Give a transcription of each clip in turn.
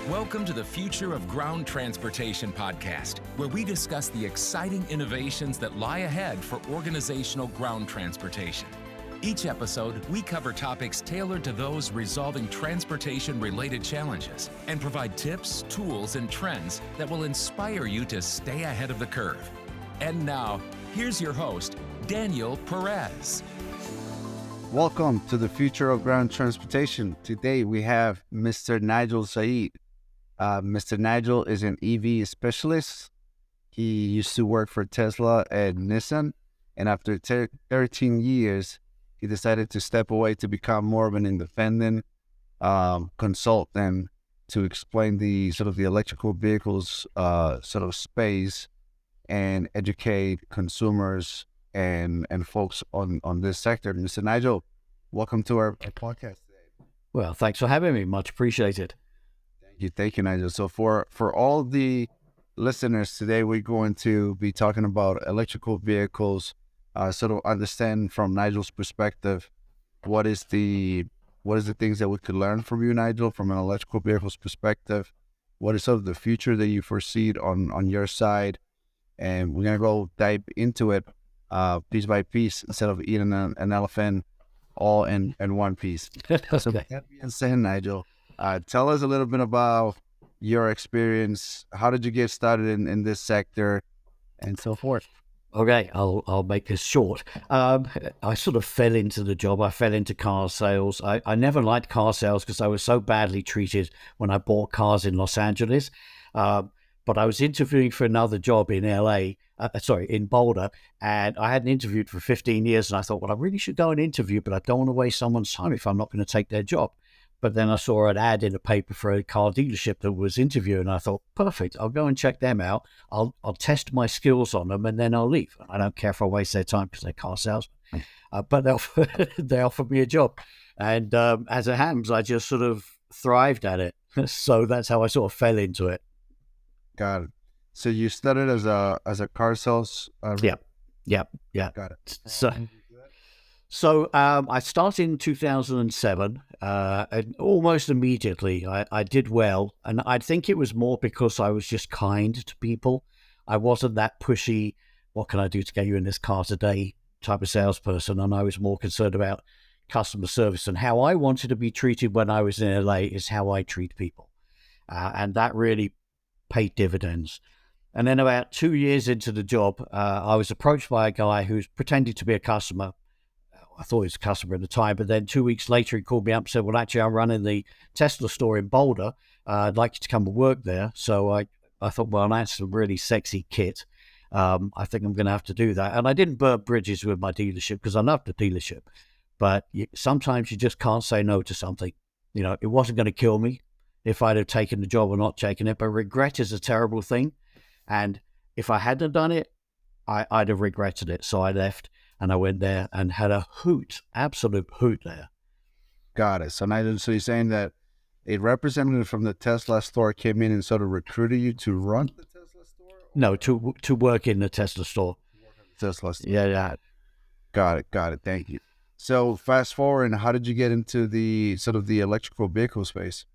Welcome to the Future of Ground Transportation podcast, where we discuss the exciting innovations that lie ahead for organizational ground transportation. Each episode, we cover topics tailored to those resolving transportation-related challenges and provide tips, tools, and trends that will inspire you to stay ahead of the curve. And now, here's your host, Daniel Perez. Welcome to the Future of Ground Transportation. Today we have Mr. Nigel Zeid. Mr. Nigel is an EV specialist. He used to work for Tesla and Nissan, and after 13 years, he decided to step away to become more of an independent consultant to explain the electrical vehicles space and educate consumers and folks on this sector. Mr. Nigel, welcome to our podcast today. Well, thanks for having me. Much appreciated. Thank you, Nigel. So for all the listeners today, we're going to be talking about electrical vehicles, understand from Nigel's perspective, what is the things that we could learn from you, Nigel, from an electrical vehicles perspective. What is sort of the future that you foresee on your side? And we're going to go dive into it piece by piece instead of eating an elephant all in one piece. Okay. So with that being said, Nigel, tell us a little bit about your experience. How did you get started in this sector and so forth? Okay, I'll make this short. I sort of fell into the job. I fell into car sales. I never liked car sales because I was so badly treated when I bought cars in Los Angeles. But I was interviewing for another job in in Boulder, and I hadn't interviewed for 15 years. And I thought, well, I really should go and interview, but I don't want to waste someone's time if I'm not going to take their job. But then I saw an ad in a paper for a car dealership that was interviewing, and I thought, perfect, I'll go and check them out. I'll test my skills on them, and then I'll leave. I don't care if I waste their time because they're car salesmen. But they offered me a job. And as it happens, I just sort of thrived at it. So that's how I sort of fell into it. Got it. So you started as a car sales. Yep. Got it. So I started in 2007, and almost immediately I did well. And I think it was more because I was just kind to people. I wasn't that pushy, what can I do to get you in this car today type of salesperson. And I was more concerned about customer service, and how I wanted to be treated when I was in LA is how I treat people. And that really paid dividends. And then about 2 years into the job, I was approached by a guy who's pretending to be a customer. I thought he was a customer at the time, but then 2 weeks later, he called me up and said, well, actually, I'm running the Tesla store in Boulder. I'd like you to come and work there. So I thought, well, that's a really sexy kit. I think I'm going to have to do that. And I didn't burn bridges with my dealership because I loved the dealership. But sometimes you just can't say no to something. You know, it wasn't going to kill me if I'd have taken the job or not taken it. But regret is a terrible thing. And if I hadn't done it, I'd have regretted it. So I left. And I went there and had a absolute hoot there. Got it. So Nigel, so you're saying that a representative from the Tesla store came in and sort of recruited you to run the Tesla store? No, to work in the Tesla store. Tesla store. Yeah. Got it. Thank you. So fast forward, how did you get into the the electrical vehicle space?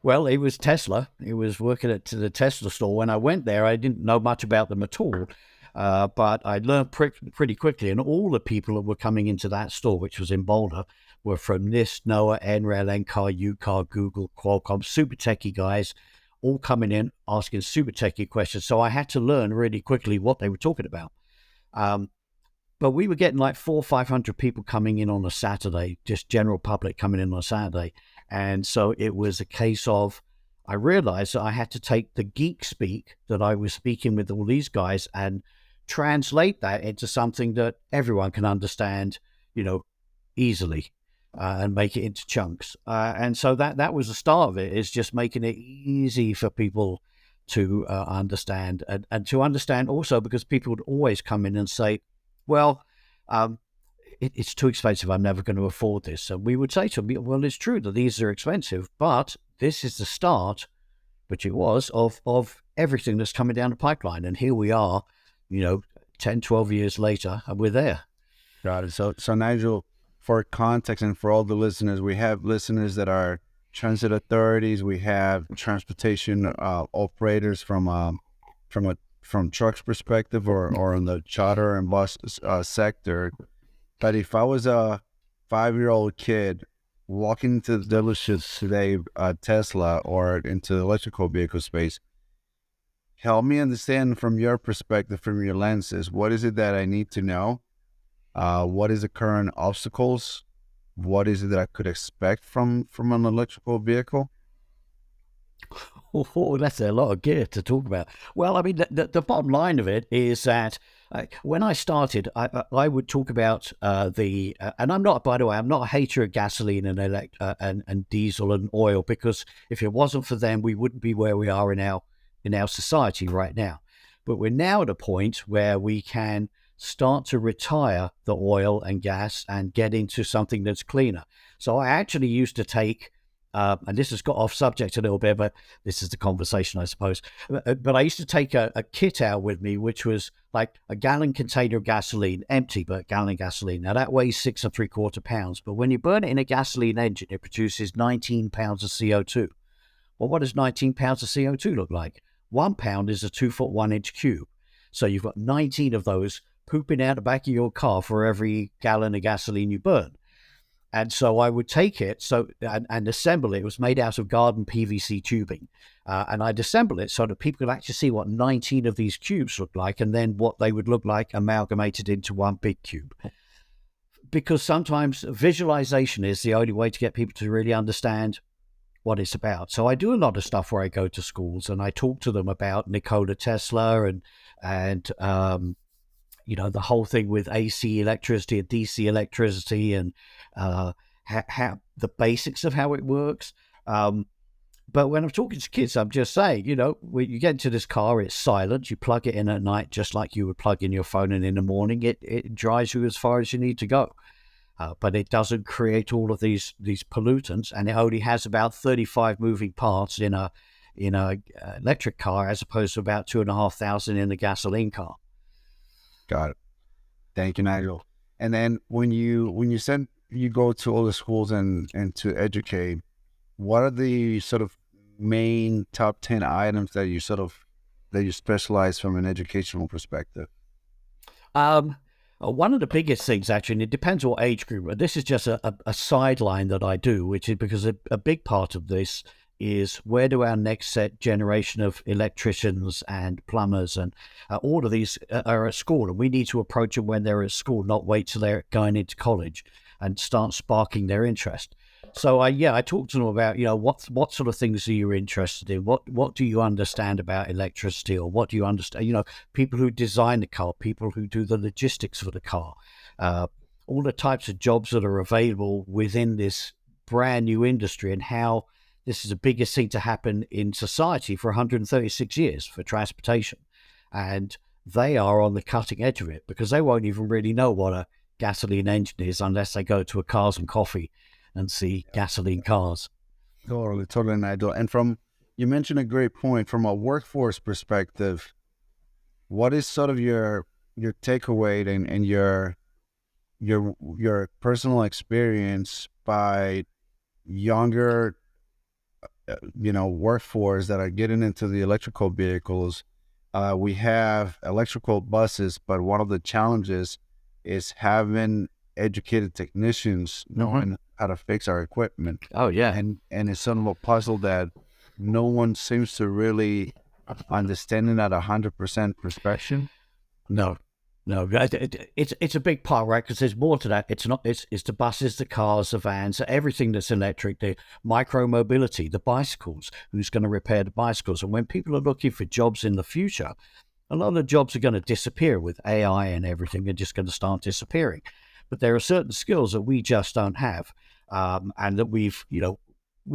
Well, it was Tesla. It was working at the Tesla store. When I went there, I didn't know much about them at all. But I learned pretty quickly, and all the people that were coming into that store, which was in Boulder, were from NIST, NOAA, NREL, NCAR, UCAR, Google, Qualcomm, super techie guys, all coming in, asking super techie questions. So I had to learn really quickly what they were talking about. But we were getting like 400 or 500 people coming in on a Saturday, just general public coming in on a Saturday. And so it was a case of, I realized that I had to take the geek speak that I was speaking with all these guys and translate that into something that everyone can understand, easily, and make it into chunks. And so that was the start of it, is just making it easy for people to understand, and to understand also because people would always come in and say, well, it's too expensive. I'm never going to afford this. And we would say to them, well, it's true that these are expensive, but this is the start, which it was, of everything that's coming down the pipeline. And here we are, 10, 12 years later, and we're there. Got it. So Nigel, for context and for all the listeners, we have listeners that are transit authorities, we have transportation operators from trucks perspective, or in the charter and bus sector. But if I was a 5-year-old kid walking into the dealerships today, Tesla, or into the electrical vehicle space, help me understand from your perspective, from your lenses, what is it that I need to know? What is the current obstacles? What is it that I could expect from an electrical vehicle? Oh, that's a lot of gear to talk about. Well, I mean, the bottom line of it is that when I started, I would talk about and I'm not, by the way, I'm not a hater of gasoline and diesel and oil, because if it wasn't for them, we wouldn't be where we are in our society right now. But we're now at a point where we can start to retire the oil and gas and get into something that's cleaner. So I actually used to take, and this has got off subject a little bit, but this is the conversation, I suppose. But I used to take a kit out with me, which was like a gallon container of gasoline, empty, but gallon gasoline. Now that weighs 6 3/4 pounds, but when you burn it in a gasoline engine, it produces 19 pounds of CO2. Well, what does 19 pounds of CO2 look like? 1 pound is a 2-foot 1-inch cube. So you've got 19 of those pooping out the back of your car for every gallon of gasoline you burn. And so I would take it and assemble it. It was made out of garden PVC tubing. And I'd assemble it so that people could actually see what 19 of these cubes look like, and then what they would look like amalgamated into one big cube. Because sometimes visualization is the only way to get people to really understand what it's about. So I do a lot of stuff where I go to schools and I talk to them about Nikola Tesla and the whole thing with AC electricity and DC electricity, and how the basics of how it works. But when I'm talking to kids, I'm just saying, when you get into this car, it's silent. You plug it in at night, just like you would plug in your phone, and in the morning, it drives you as far as you need to go. But it doesn't create all of these pollutants, and it only has about 35 moving parts in a electric car, as opposed to about 2,500 in a gasoline car. Got it. Thank you, Nigel. And then when you go to all the schools and to educate, what are the sort of main top 10 items that you specialize from an educational perspective? One of the biggest things, actually, and it depends what age group, but this is just a sideline that I do, which is because a big part of this is, where do our next generation of electricians and plumbers and all of these are at school, and we need to approach them when they're at school, not wait till they're going into college and start sparking their interest. So I talk to them about, what sort of things are you interested in? What do you understand about electricity, or what do you understand? People who design the car, people who do the logistics for the car, all the types of jobs that are available within this brand new industry, and how this is the biggest thing to happen in society for 136 years for transportation. And they are on the cutting edge of it, because they won't even really know what a gasoline engine is unless they go to a Cars and Coffee and see gasoline cars. Totally, Nigel. And you mentioned a great point from a workforce perspective. What is sort of your takeaway and your personal experience by younger workforce that are getting into the electrical vehicles? We have electrical buses, but one of the challenges is having educated technicians knowing how to fix our equipment. Oh yeah. And it's sort of a puzzle that no one seems to really understand it at 100% perfection. No, it's a big part, right? Because there's more to that. It's the buses, the cars, the vans, everything that's electric, the micro mobility, the bicycles. Who's going to repair the bicycles? And when people are looking for jobs in the future, a lot of the jobs are going to disappear with AI and everything. They're just going to start disappearing. But there are certain skills that we just don't have, and that we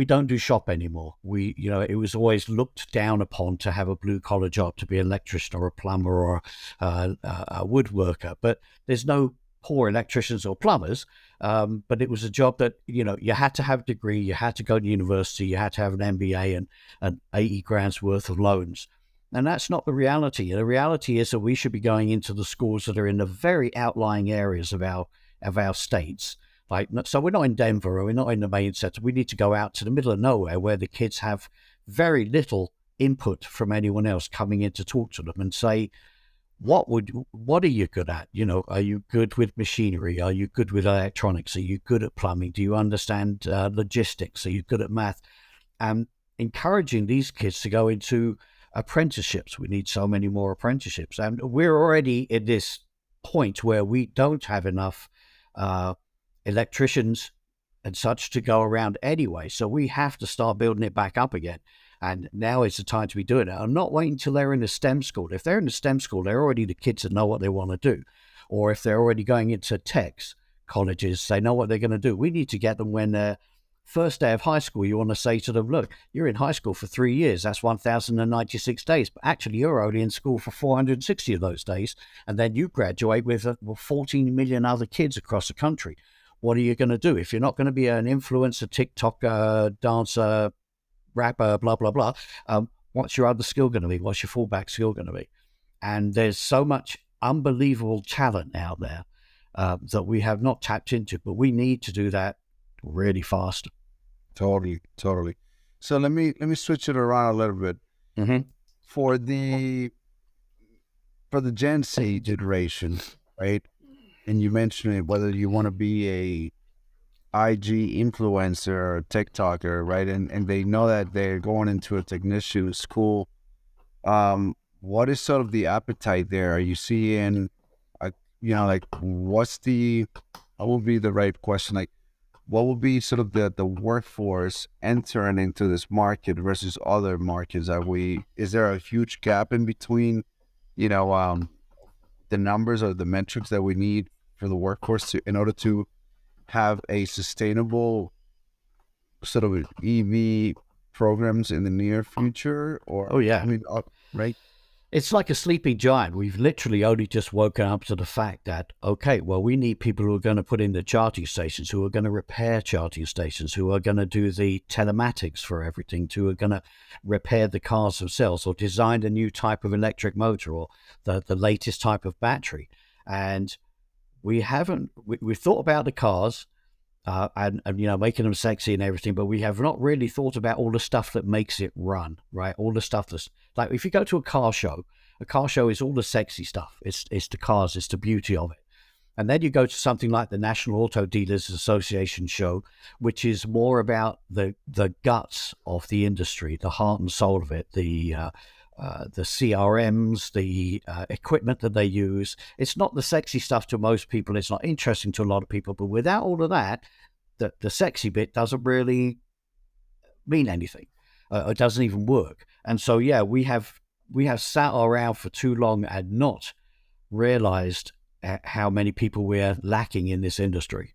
don't do shop anymore. It was always looked down upon to have a blue collar job, to be an electrician or a plumber or a woodworker. But there's no poor electricians or plumbers. But it was a job that, you had to have a degree, you had to go to university, you had to have an MBA and 80 grand's worth of loans. And that's not the reality. The reality is that we should be going into the schools that are in the very outlying areas of our states, So we're not in Denver or we're not in the main center. We need to go out to the middle of nowhere where the kids have very little input from anyone else coming in to talk to them and say, what are you good at? Are you good with machinery? Are you good with electronics? Are you good at plumbing? Do you understand logistics? Are you good at math? And encouraging these kids to go into apprenticeships. We need so many more apprenticeships. And we're already in this point where we don't have enough electricians and such to go around anyway. So we have to start building it back up again. And now is the time to be doing it. I'm not waiting until they're in a STEM school. If they're in a STEM school, they're already the kids that know what they want to do. Or if they're already going into techs, colleges, they know what they're going to do. We need to get them when they're first day of high school. You want to say to them, look, you're in high school for 3 years. That's 1,096 days. But actually, you're only in school for 460 of those days. And then you graduate with 14 million other kids across the country. What are you going to do? If you're not going to be an influencer, TikToker, dancer, rapper, blah, blah, blah, what's your other skill going to be? What's your fallback skill going to be? And there's so much unbelievable talent out there that we have not tapped into, but we need to do that really fast. Totally. So let me switch it around a little bit. Mm-hmm. For the Gen Z generation, right? And you mentioned it, whether you want to be a IG influencer or TikToker, right? And they know that they're going into a technician school. What is sort of the appetite there? Are you seeing, what would be the right question? Like, what would be sort of the workforce entering into this market versus other markets? Is there a huge gap in between, the numbers or the metrics that we need for the workforce in order to have a sustainable sort of EV programs in the near future? Or, oh yeah, right? It's like a sleeping giant. We've literally only just woken up to the fact that, okay, well, we need people who are going to put in the charging stations, who are going to repair charging stations, who are going to do the telematics for everything, who are going to repair the cars themselves or design a new type of electric motor or the latest type of battery. And we've thought about the cars and making them sexy and everything, but we have not really thought about all the stuff that makes it run, right? All the stuff that's like, if you go to a car show is all the sexy stuff. It's the cars, it's the beauty of it. And then you go to something like the National Auto Dealers Association show, which is more about the guts of the industry, the heart and soul of it, the CRMs, the equipment that they use. It's not the sexy stuff to most people. It's not interesting to a lot of people. But without all of that, the sexy bit doesn't really mean anything. It doesn't even work. And so, yeah, we have sat around for too long and not realized how many people we're lacking in this industry.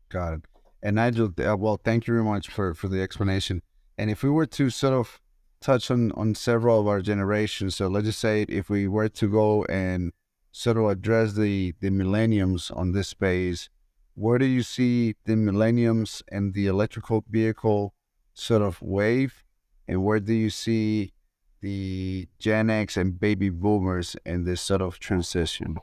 Got it. And Nigel, well, thank you very much for the explanation. And if we were to sort of touch on several of our generations, so let's just say if we were to go and sort of address the millenniums on this space, where do you see the millenniums and the electrical vehicle sort of wave, and where do you see the Gen X and baby boomers in this sort of transition?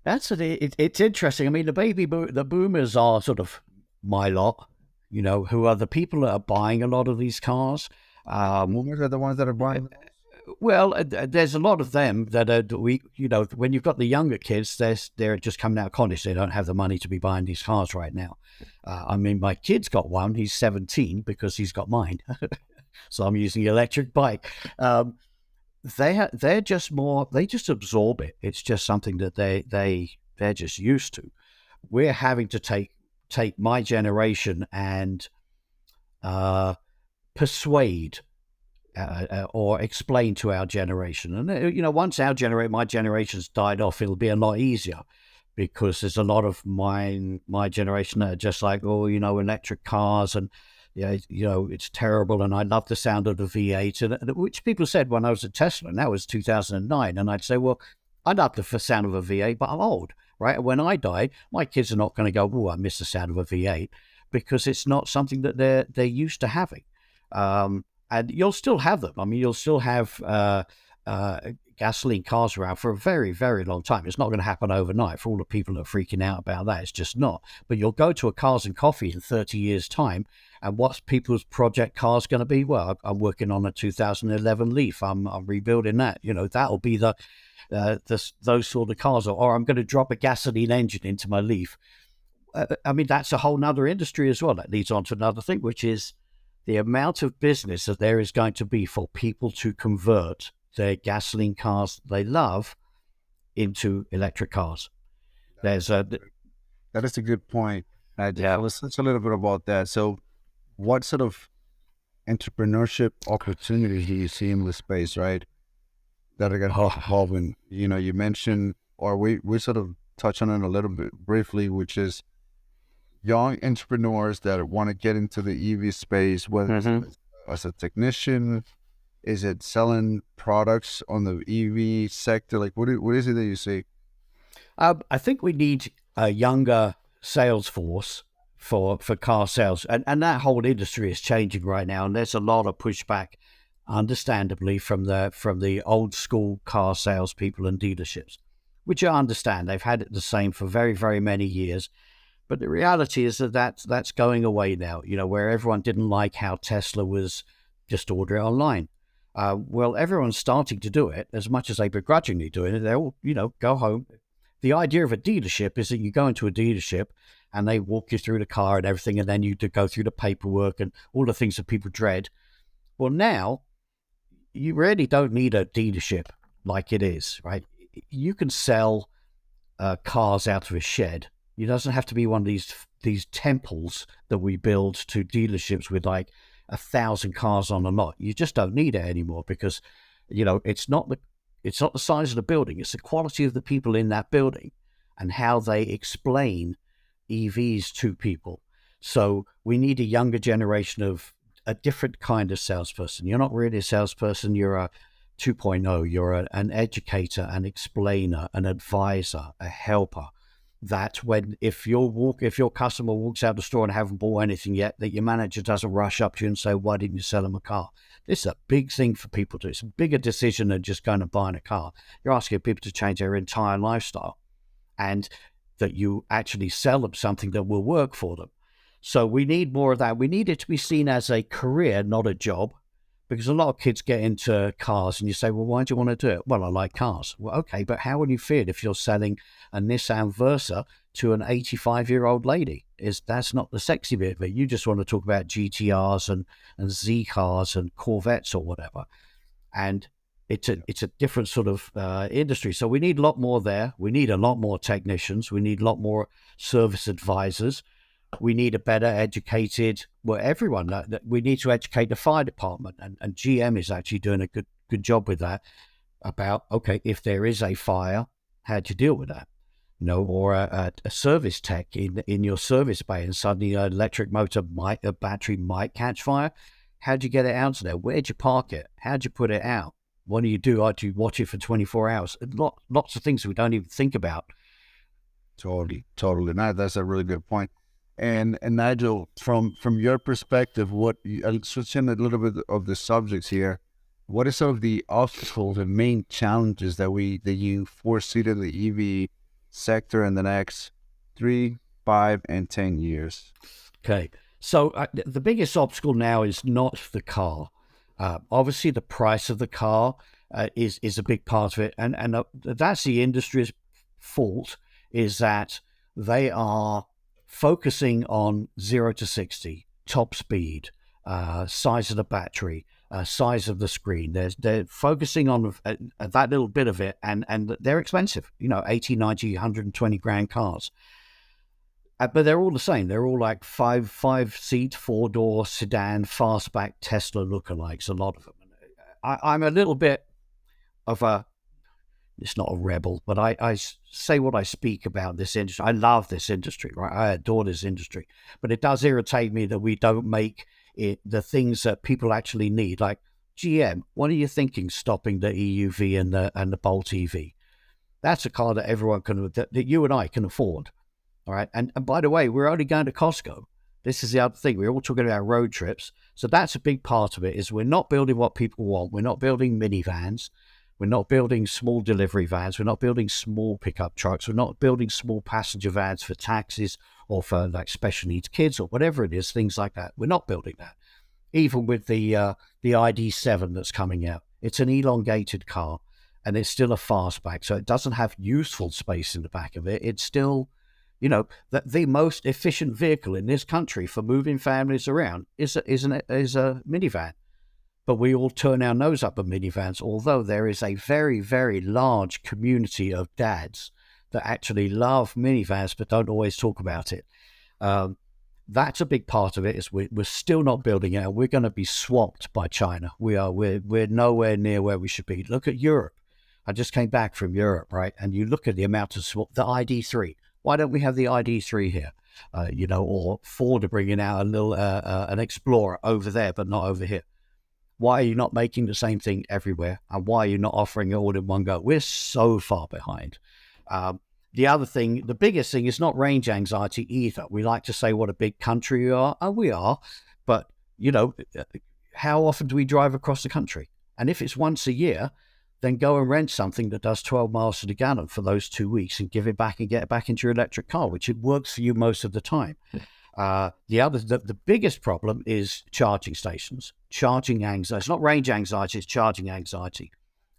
It's interesting. I mean, the boomers are sort of my lot, who are the people that are buying a lot of these cars. Boomers are the ones that are buying. Well, there's a lot of them that are, when you've got the younger kids, they're just coming out of college. They don't have the money to be buying these cars right now. I mean, my kid's got one. He's 17 because he's got mine. So I'm using the electric bike. They're just more, they just absorb it. It's just something that they're just used to. We're having to take my generation and persuade or explain to our generation. And, once my generation's died off, it'll be a lot easier, because there's a lot of my generation that are just like, electric cars and, it's terrible. And I love the sound of the V8, and which people said when I was at Tesla, and that was 2009. And I'd say, well, I love the sound of a V8, but I'm old, right? And when I die, my kids are not going to go, oh, I miss the sound of a V8, because it's not something that they're used to having. And you'll still have them. I mean, you'll still have gasoline cars around for a very, very long time. It's not going to happen overnight. For all the people that are freaking out about that, it's just not. But you'll go to a Cars and Coffee in 30 years' time, and what's people's project cars going to be? Well, I'm working on a 2011 Leaf. I'm rebuilding that. That'll be those sort of cars. Or I'm going to drop a gasoline engine into my Leaf. I mean, that's a whole nother industry as well. That leads on to another thing, which is the amount of business that there is going to be for people to convert their gasoline cars they love into electric cars. That is a good point. Let's touch a little bit about that. So what sort of entrepreneurship opportunities do you see in this space, right? That are going to evolve in, you mentioned, or we sort of touch on it a little bit briefly, which is young entrepreneurs that want to get into the EV space, whether it's as a technician, is it selling products on the EV sector? Like, what is it that you see? I think we need a younger sales force for car sales, and that whole industry is changing right now, and there's a lot of pushback, understandably, from the old school car salespeople and dealerships, which I understand. They've had it the same for very, very many years. But the reality is that's going away now, where everyone didn't like how Tesla was just order it online. Well, everyone's starting to do it, as much as they begrudgingly doing it. They're all, go home. The idea of a dealership is that you go into a dealership and they walk you through the car and everything, and then you go through the paperwork and all the things that people dread. Well, now you really don't need a dealership like it is, right? You can sell cars out of a shed. It doesn't have to be one of these temples that we build to dealerships with like 1,000 cars on a lot. You just don't need it anymore because, it's not the size of the building. It's the quality of the people in that building and how they explain EVs to people. So we need a younger generation of a different kind of salesperson. You're not really a salesperson. You're a 2.0. You're an educator, an explainer, an advisor, a helper. That if your customer walks out the store and haven't bought anything yet, that your manager doesn't rush up to you and say, why didn't you sell them a car? This is a big thing for people to do. It's a bigger decision than just going and buying a car. You're asking people to change their entire lifestyle, and that you actually sell them something that will work for them. So we need more of that. We need it to be seen as a career, not a job. Because a lot of kids get into cars and you say, well, why do you want to do it? Well, I like cars. Well, okay, but how will you feel if you're selling a Nissan Versa to an 85-year-old lady? That's not the sexy bit of it. You just want to talk about GTRs and Z cars and Corvettes or whatever. And it's a different sort of industry. So we need a lot more there. We need a lot more technicians. We need a lot more service advisors. We need a better educated, everyone. We need to educate the fire department, and GM is actually doing a good job with that. About, okay, if there is a fire, how do you deal with that? Or a service tech in your service bay, and suddenly an electric motor a battery might catch fire. How do you get it out of there? Where'd you park it? How'd you put it out? What do you do? Do you watch it for 24 hours? Lots of things we don't even think about. Totally. No, that's a really good point. And Nigel, from your perspective, I'll switch in a little bit of the subjects here. What are some of the obstacles and main challenges that you foresee in the EV sector in the next 3, 5, and 10 years? Okay, so the biggest obstacle now is not the car. Obviously, the price of the car is a big part of it, and that's the industry's fault. Is that they are focusing on 0 to 60, top speed, size of the battery, size of the screen. They're focusing on that little bit of it, and they're expensive, 80, 90, 120 grand cars. But they're all the same. They're all like five-seat, 4-door sedan, fastback Tesla lookalikes, a lot of them. I'm a little bit of it's not a rebel, but I say what I speak about this industry. I love this industry, right? I adore this industry. But it does irritate me that we don't make it the things that people actually need. Like GM, what are you thinking stopping the EUV and the Bolt EV? That's a car that everyone that you and I can afford. All right. And by the way, we're only going to Costco. This is the other thing. We're all talking about road trips. So that's a big part of it, is we're not building what people want. We're not building minivans. We're not building small delivery vans. We're not building small pickup trucks. We're not building small passenger vans for taxis or for like special needs kids or whatever it is, things like that. We're not building that. Even with the ID7 that's coming out, it's an elongated car and it's still a fastback. So it doesn't have useful space in the back of it. It's still, the most efficient vehicle in this country for moving families around is a minivan. But we all turn our nose up at minivans, although there is a very, very large community of dads that actually love minivans but don't always talk about it. That's a big part of it. Is we're still not building it. We're going to be swamped by China. We're nowhere near where we should be. Look at Europe. I just came back from Europe, right? And you look at the amount of the ID3. Why don't we have the ID3 here? Or Ford are bringing out a little an Explorer over there, but not over here. Why are you not making the same thing everywhere? And why are you not offering it all in one go? We're so far behind. The other thing, the biggest thing is not range anxiety either. We like to say what a big country we are, and we are, but, how often do we drive across the country? And if it's once a year, then go and rent something that does 12 miles to the gallon for those 2 weeks and give it back and get it back into your electric car, which it works for you most of the time. The biggest problem is charging stations, charging anxiety. It's not range anxiety, it's charging anxiety.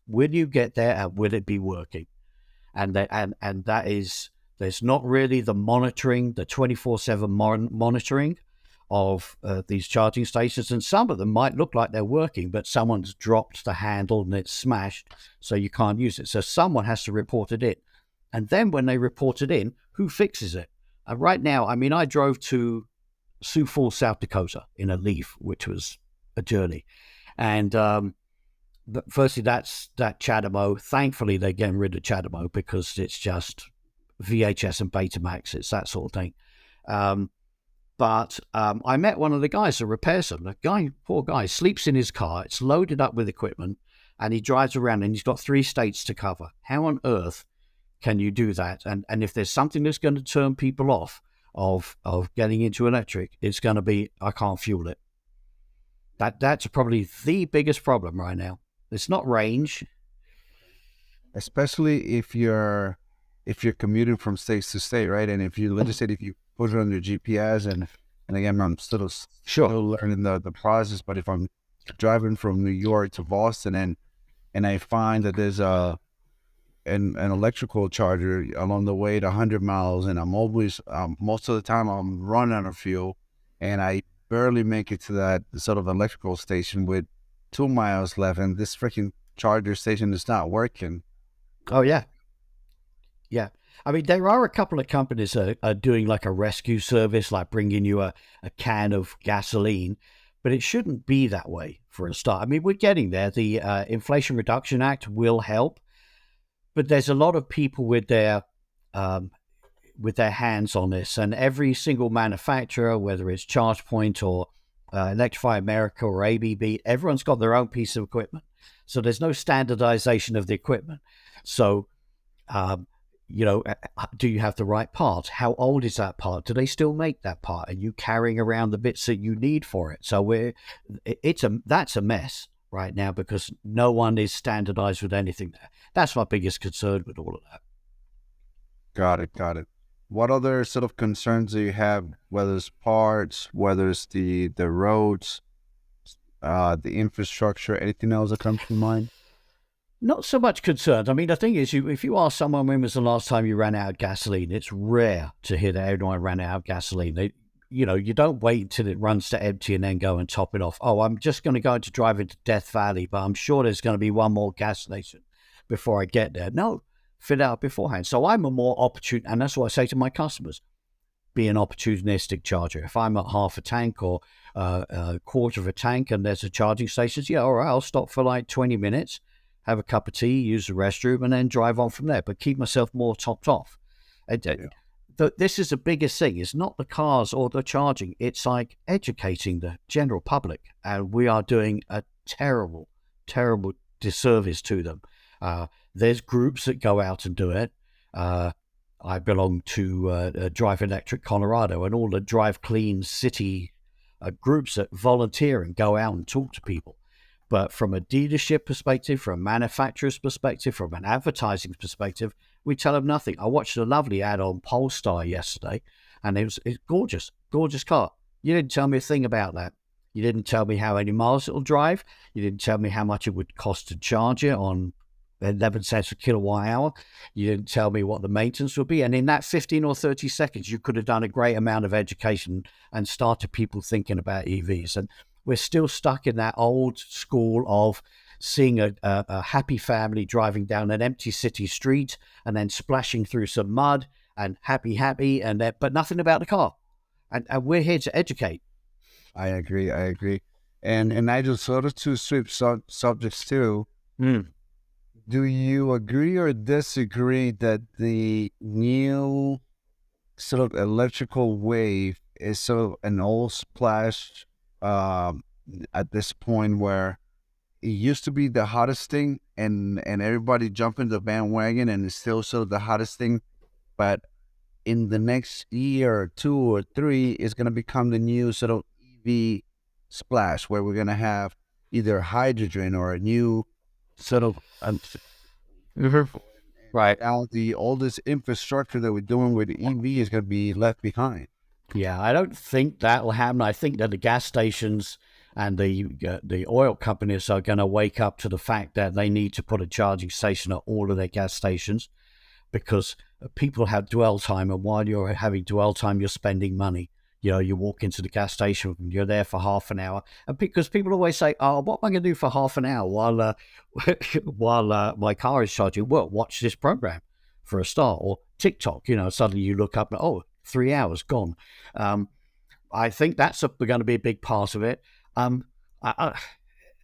Will you get there and will it be working? And that is, there's not really the monitoring, the 24/7 monitoring of these charging stations. And some of them might look like they're working, but someone's dropped the handle and it's smashed, so you can't use it. So someone has to report it in. And then when they report it in, who fixes it? Right now, I drove to Sioux Falls, South Dakota in a Leaf, which was a journey. And firstly, that's that CHAdeMO. Thankfully, they're getting rid of CHAdeMO because it's just VHS and Betamax. It's that sort of thing. But I met one of the guys that repairs them. The poor guy, sleeps in his car. It's loaded up with equipment, and he drives around, and he's got 3 states to cover. How on earth can you do that? And if there's something that's going to turn people off of getting into electric, it's going to be, I can't fuel it. That's probably the biggest problem right now. It's not range. Especially if you're commuting from state to state, right? And if you, let's just say, if you put it on your GPS, and again, I'm still learning the process, but if I'm driving from New York to Boston and I find that there's an electrical charger along the way to 100 miles, and I'm always, most of the time I'm running out of fuel, and I barely make it to that sort of electrical station with 2 miles left, and this freaking charger station is not working. Oh, yeah. Yeah. There are a couple of companies that are doing like a rescue service, like bringing you a can of gasoline, but it shouldn't be that way for a start. We're getting there. The Inflation Reduction Act will help, but there's a lot of people with their hands on this, and every single manufacturer, whether it's ChargePoint or Electrify America or ABB, everyone's got their own piece of equipment. So there's no standardization of the equipment. So, do you have the right part? How old is that part? Do they still make that part? Are you carrying around the bits that you need for it? So that's a mess right now because no one is standardized with anything there. That's my biggest concern with all of that. Got it. What other sort of concerns do you have, whether it's parts, whether it's the roads, the infrastructure, anything else that comes to mind? Not so much concerns. The thing is, if you ask someone when was the last time you ran out of gasoline, it's rare to hear that anyone ran out of gasoline. You don't wait until it runs to empty and then go and top it off. Oh, I'm just going to go to drive into Death Valley, but I'm sure there's going to be one more gas station before I get there. No, fill out beforehand. So I'm a more opportune, and that's what I say to my customers, be an opportunistic charger. If I'm at half a tank or a quarter of a tank and there's a charging station, yeah, all right, I'll stop for like 20 minutes, have a cup of tea, use the restroom, and then drive on from there, but keep myself more topped off. This is the biggest thing. It's not the cars or the charging. It's like educating the general public, and we are doing a terrible, terrible disservice to them. There's groups that go out and do it. I belong to Drive Electric Colorado, and all the Drive Clean City groups that volunteer and go out and talk to people. But from a dealership perspective, from a manufacturer's perspective, from an advertising perspective, we tell them nothing. I watched a lovely ad on Polestar yesterday, and it's gorgeous, gorgeous car. You didn't tell me a thing about that. You didn't tell me how many miles it'll drive. You didn't tell me how much it would cost to charge it on 11 cents a kilowatt hour. You didn't tell me what the maintenance would be. And in that 15 or 30 seconds, you could have done a great amount of education and started people thinking about EVs. And we're still stuck in that old school of seeing a happy family driving down an empty city street and then splashing through some mud and happy, and that, but nothing about the car. And we're here to educate. I agree. And Nigel, sort of to switch subjects too. Do you agree or disagree that the new sort of electrical wave is sort of an old splash at this point, where it used to be the hottest thing and everybody jumping the bandwagon, and it's still sort of the hottest thing, but in the next year or 2 or 3 is going to become the new sort of EV splash, where we're going to have either hydrogen or a new sort of right. Now all this infrastructure that we're doing with EV is going to be left behind. Yeah, I don't think that will happen. I think that the gas stations and the oil companies are going to wake up to the fact that they need to put a charging station at all of their gas stations, because people have dwell time, and while you're having dwell time, you're spending money. You know, you walk into the gas station, you're there for half an hour, and because people always say, "Oh, what am I going to do for half an hour while my car is charging?" Well, watch this program for a start, or TikTok. You know, suddenly you look up and 3 hours gone. I think that's going to be a big part of it.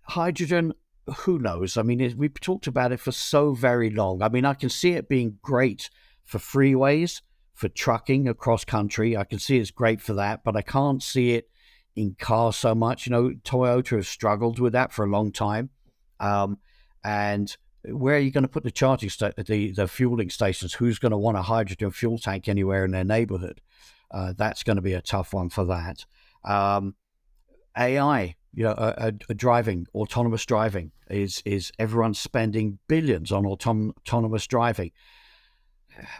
Hydrogen, who knows? I mean, we've talked about it for so very long. I mean, I can see it being great for freeways, for trucking across country. I can see it's great for that, but I can't see it in cars so much. You know, Toyota has struggled with that for a long time. And where are you going to put the charging the fueling stations? Who's going to want a hydrogen fuel tank anywhere in their neighborhood? That's going to be a tough one for that. AI, you know, driving, autonomous driving is everyone's spending billions on autonomous driving.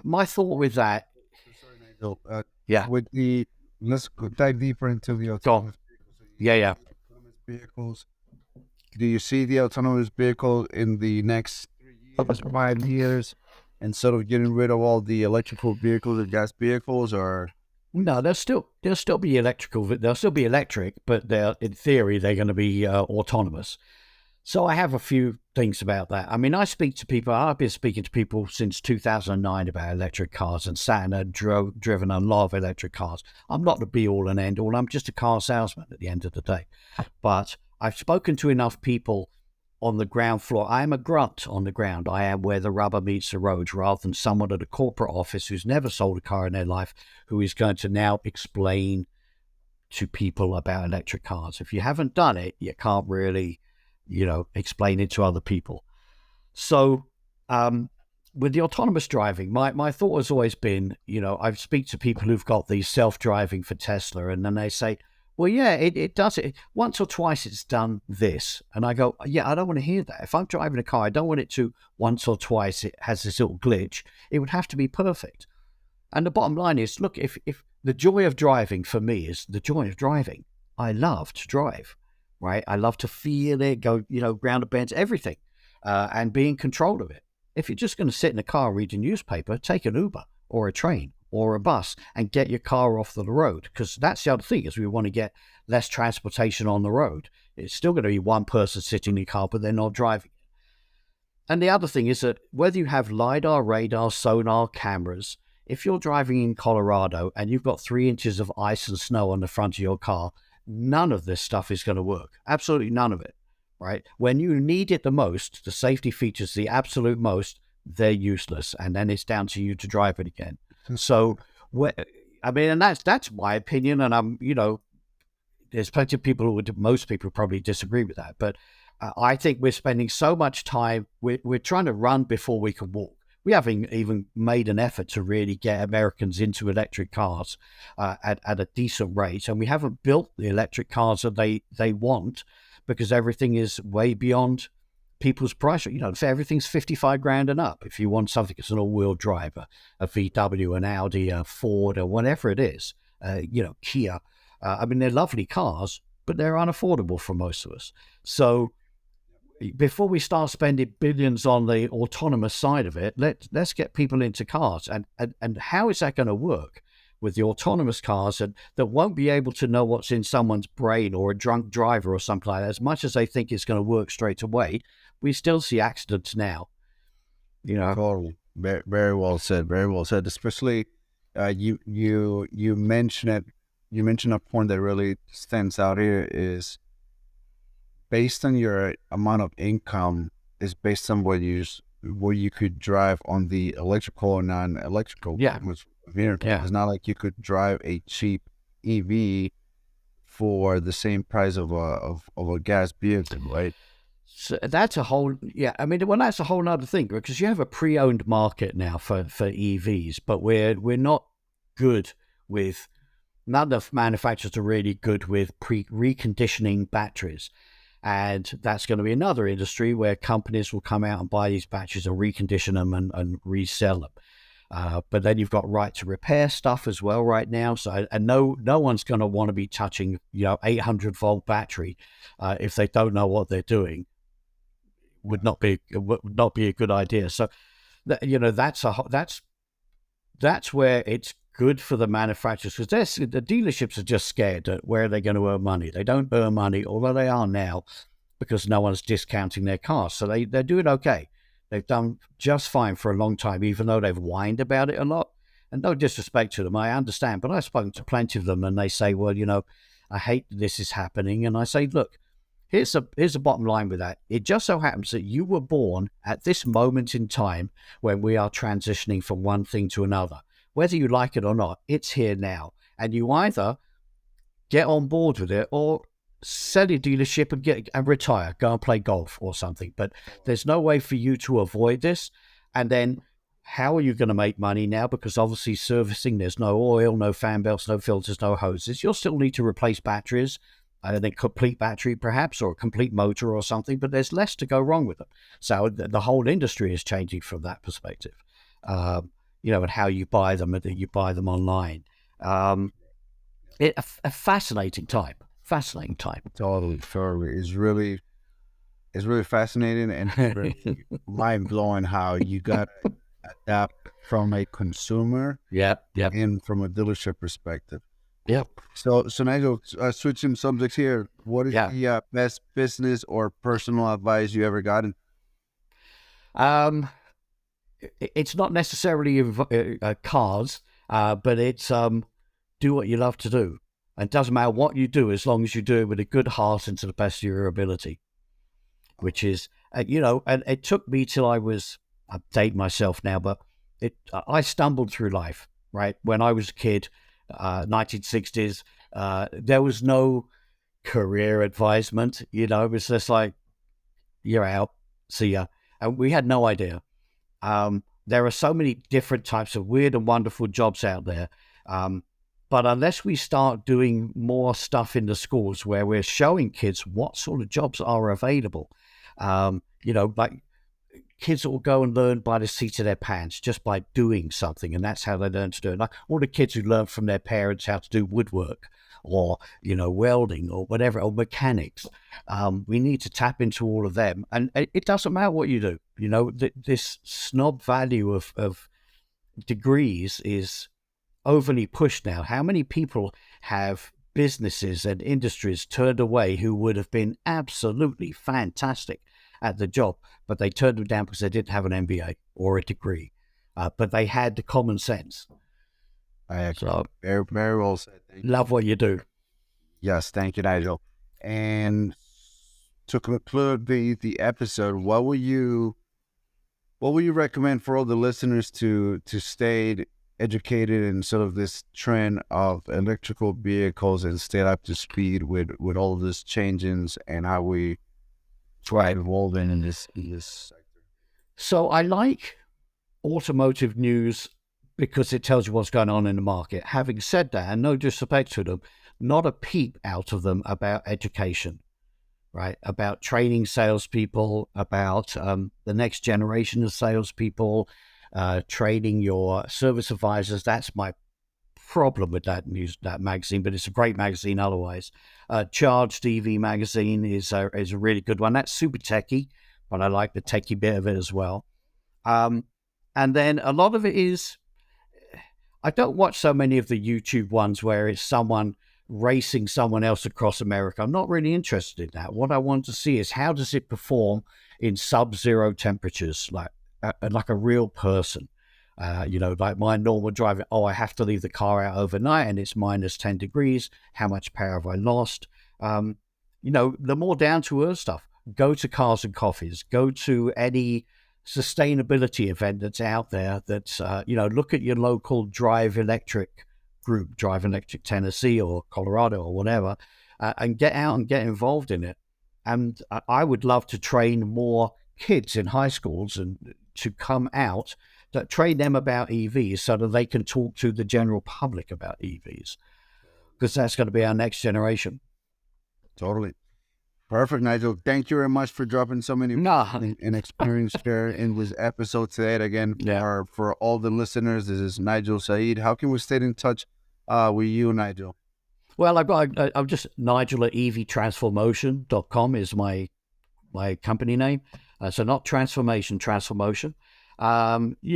My thought with that, sorry, Nigel. yeah, Let's dive deeper into the autonomous vehicles. Yeah. Autonomous vehicles. Do you see the autonomous vehicle in the next 3 years, 5 years, and sort of getting rid of all the electrical vehicles and gas vehicles, or? No, they'll still be electrical. They'll still be electric, but in theory they're going to be autonomous. So I have a few things about that. I mean, I speak to people. I've been speaking to people since 2009 about electric cars, and sat and driven a lot of electric cars. I'm not the be all and end all. I'm just a car salesman at the end of the day. But I've spoken to enough people on the ground floor. I am a grunt on the ground. I am where the rubber meets the road, rather than someone at a corporate office who's never sold a car in their life, who is going to now explain to people about electric cars. If you haven't done it, you can't really, explain it to other people. So with the autonomous driving, my thought has always been, I speak to people who've got these self-driving for Tesla, and then they say, well, yeah, it does it. Once or twice it's done this. And I go, yeah, I don't want to hear that. If I'm driving a car, I don't want it to once or twice it has this little glitch. It would have to be perfect. And the bottom line is, look, if the joy of driving for me is the joy of driving. I love to drive, right? I love to feel it, go, round the bends, everything, and be in control of it. If you're just going to sit in a car and read a newspaper, take an Uber or a train or a bus and get your car off the road, because that's the other thing, is we want to get less transportation on the road. It's still going to be one person sitting in the car, but they're not driving. And the other thing is that whether you have LiDAR, radar, sonar, cameras, if you're driving in Colorado and you've got 3 inches of ice and snow on the front of your car, none of this stuff is going to work. Absolutely none of it, right? When you need it the most, the safety features the absolute most, they're useless. And then it's down to you to drive it again. So, and that's my opinion. And there's plenty of people most people probably disagree with that. But I think we're spending so much time, we're trying to run before we can walk. We haven't even made an effort to really get Americans into electric cars at a decent rate. And we haven't built the electric cars that they want, because everything is way beyond people's price. If everything's 55 grand and up, if you want something that's an all-wheel drive, a VW, an Audi, a Ford, or whatever it is, Kia. They're lovely cars, but they're unaffordable for most of us. So before we start spending billions on the autonomous side of it, let's get people into cars. And how is that going to work with the autonomous cars that won't be able to know what's in someone's brain, or a drunk driver or something like that? As much as they think it's going to work straight away, we still see accidents now. Totally. Very, very well said. Very well said. Especially, you mentioned it. You mentioned a point that really stands out here is based on your amount of income is based on what you could drive on the electrical or non-electrical. Yeah. Yeah. It's not like you could drive a cheap EV for the same price of a gas vehicle, right? So that's a whole, that's a whole other thing, because you have a pre-owned market now for EVs, but we're not good with, none of manufacturers are really good with reconditioning batteries. And that's going to be another industry where companies will come out and buy these batteries and recondition them and resell them. But then you've got right to repair stuff as well right now. So, and no one's going to want to be touching, 800 volt battery if they don't know what they're doing. Would not be a good idea. So, that's where it's good for the manufacturers, because the dealerships are just scared that where they're going to earn money. They don't earn money, although they are now, because no one's discounting their cars. So they're doing okay. They've done just fine for a long time, even though they've whined about it a lot. And no disrespect to them, I understand, but I've spoken to plenty of them, and they say, well, I hate this is happening. And I say, look, here's the bottom line with that. It just so happens that you were born at this moment in time when we are transitioning from one thing to another. Whether you like it or not, it's here now. And you either get on board with it or sell your dealership and retire, go and play golf or something. But there's no way for you to avoid this. And then how are you going to make money now? Because obviously servicing, there's no oil, no fan belts, no filters, no hoses. You'll still need to replace batteries, a complete battery perhaps, or a complete motor or something, but there's less to go wrong with them. So the whole industry is changing from that perspective. And how you buy them, and you buy them online. A fascinating time. Totally. It's really fascinating and really mind blowing how you got to adapt from a consumer, and from a dealership perspective. Yep. So Nigel, switching subjects here. What is the best business or personal advice you ever gotten? It's not necessarily cars, but it's do what you love to do. And it doesn't matter what you do, as long as you do it with a good heart and to the best of your ability, which is, and it took me till I date myself now, but I stumbled through life, right? When I was a kid, 1960s, there was no career advisement, it was just like, you're out, see ya. And we had no idea. There are so many different types of weird and wonderful jobs out there. But unless we start doing more stuff in the schools where we're showing kids what sort of jobs are available, like kids will go and learn by the seat of their pants, just by doing something. And that's how they learn to do it. Like all the kids who learn from their parents how to do woodwork or, welding or whatever, or mechanics. We need to tap into all of them. And it doesn't matter what you do. This snob value of degrees is overly pushed now. How many people have businesses and industries turned away who would have been absolutely fantastic at the job, but they turned them down because they didn't have an MBA or a degree, but they had the common sense. I agree. So, very, very well said. Love what you do. Yes, thank you, Nigel. And to conclude the episode, what would you recommend for all the listeners to stay educated in sort of this trend of electrical vehicles and stay up to speed with all of this changes and how we try evolving in this sector? So I like automotive news because it tells you what's going on in the market. Having said that, and no disrespect to them, not a peep out of them about education. right? About training salespeople, about the next generation of salespeople, training your service advisors. That's my problem with that magazine, but it's a great magazine otherwise. Charged EV magazine is a really good one. That's super techie, but I like the techie bit of it as well. And then a lot of it is, I don't watch so many of the YouTube ones where it's someone racing someone else across America. I'm not really interested in that. What I want to see is, how does it perform in sub-zero temperatures, like a real person. Like my normal driving, I have to leave the car out overnight and it's minus 10 degrees. How much power have I lost? The more down to earth stuff. Go to Cars and Coffees. Go to any sustainability event that's out there. That's, look at your local Drive Electric group, Drive Electric Tennessee or Colorado or whatever, and get out and get involved in it. And I would love to train more kids in high schools and to come out, that train them about EVs so that they can talk to the general public about EVs, because that's going to be our next generation. Totally. Perfect, Nigel. Thank you very much for dropping so many and experience there in this episode today. And again, for all the listeners, this is Nigel Zeid. How can we stay in touch with you, Nigel? Well, I'm just Nigel at evtransformotion.com is my company name. So not transformation. You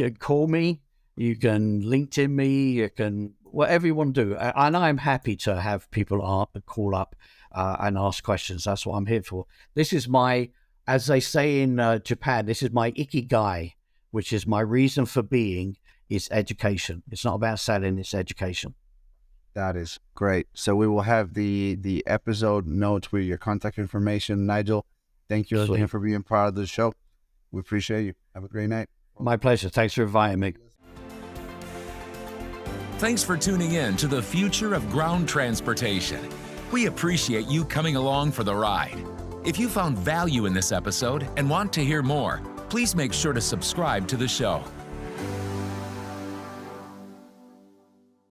can call me, you can LinkedIn me, you can, whatever you want to do. And I'm happy to have people call up and ask questions. That's what I'm here for. This is my, as they say in Japan, this is my ikigai, which is my reason for being, is education. It's not about selling, it's education. That is great. So we will have the episode notes with your contact information. Nigel, thank you again for being part of the show. We appreciate you. Have a great night. My pleasure. Thanks for inviting me. Thanks for tuning in to the future of ground transportation. We appreciate you coming along for the ride. If you found value in this episode and want to hear more, please make sure to subscribe to the show.